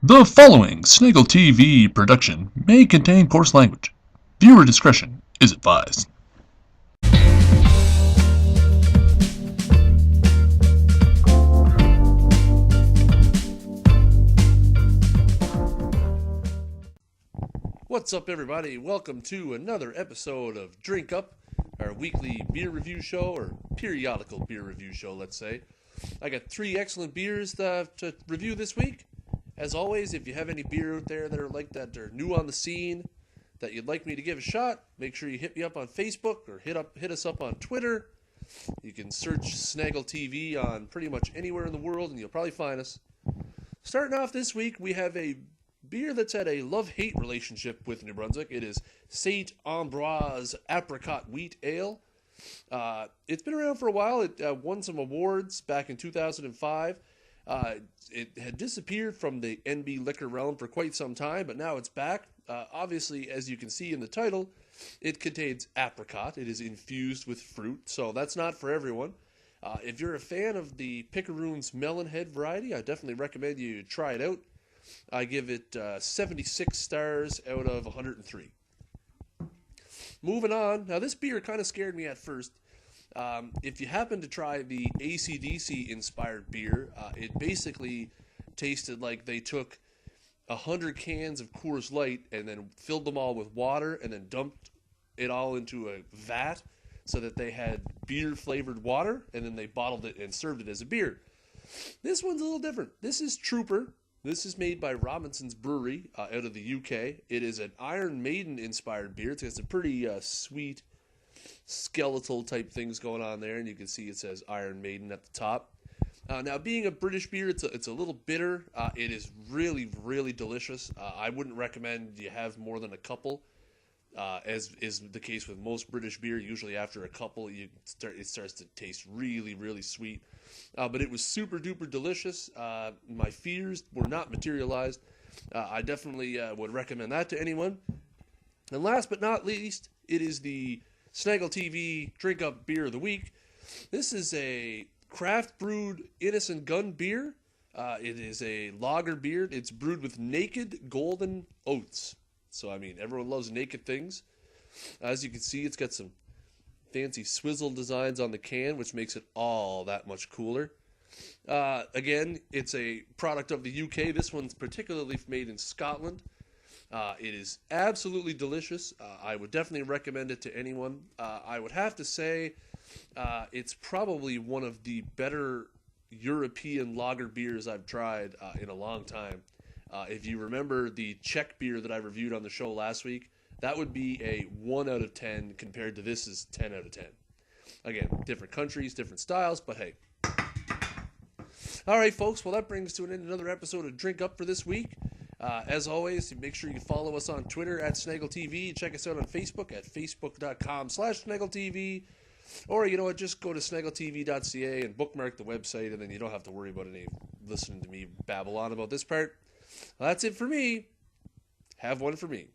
The following Snaggle TV production may contain coarse language. Viewer discretion is advised. What's up, everybody? Welcome to another episode of Drink Up, our weekly beer review show, or periodical beer review show, let's say. I got 3 excellent beers to review this week. As always, if you have any beer out there that are like that, are new on the scene, that you'd like me to give a shot, make sure you hit me up on Facebook or hit us up on Twitter. You can search Snaggle TV on pretty much anywhere in the world, and you'll probably find us. Starting off this week, we have a beer that's had a love-hate relationship with New Brunswick. It is St. Ambroise Apricot Wheat Ale. It's been around for a while. It won some awards back in 2005. It had disappeared from the NB liquor realm for quite some time, but now it's back. Obviously, as you can see in the title, it contains apricot. It is infused with fruit, so that's not for everyone. If you're a fan of the Picaroon's Melon Head variety, I definitely recommend you try it out. I give it 76 stars out of 103. Moving on. Now, this beer kind of scared me at first. If you happen to try the ACDC inspired beer, it basically tasted like they took 100 cans of Coors Light and then filled them all with water and then dumped it all into a vat so that they had beer flavored water, and then they bottled it and served it as a beer. This one's a little different. This is Trooper. This is made by Robinson's Brewery out of the UK. It is an Iron Maiden inspired beer. It's got some pretty sweet skeletal type things going on there, and you can see it says Iron Maiden at the top. Now, being a British beer, it's a little bitter. It is really, really delicious. I wouldn't recommend you have more than a couple, as is the case with most British beer. Usually after a couple, it starts to taste really, really sweet. But it was super duper delicious. My fears were not materialized. I definitely would recommend that to anyone. And last but not least, it is the Snaggle TV Drink Up Beer of the Week. This is a craft brewed Innocent Gun beer. It is a lager beer. It's brewed with naked golden oats. So, I mean, everyone loves naked things. As you can see, it's got some fancy swizzle designs on the can, which makes it all that much cooler. Again, it's a product of the UK. This one's particularly made in Scotland. It is absolutely delicious. I would definitely recommend it to anyone. I would have to say it's probably one of the better European lager beers I've tried in a long time. If you remember the Czech beer that I reviewed on the show last week, that would be a 1 out of 10 compared to this is 10 out of 10. Again, different countries, different styles, but hey. All right, folks. Well, that brings to an end another episode of Drink Up for this week. As always, make sure you follow us on Twitter at SnaggleTV. Check us out on Facebook at facebook.com/SnaggleTV. Or, you know what, just go to snaggletv.ca and bookmark the website, and then you don't have to worry about listening to me babble on about this part. Well, that's it for me. Have one for me.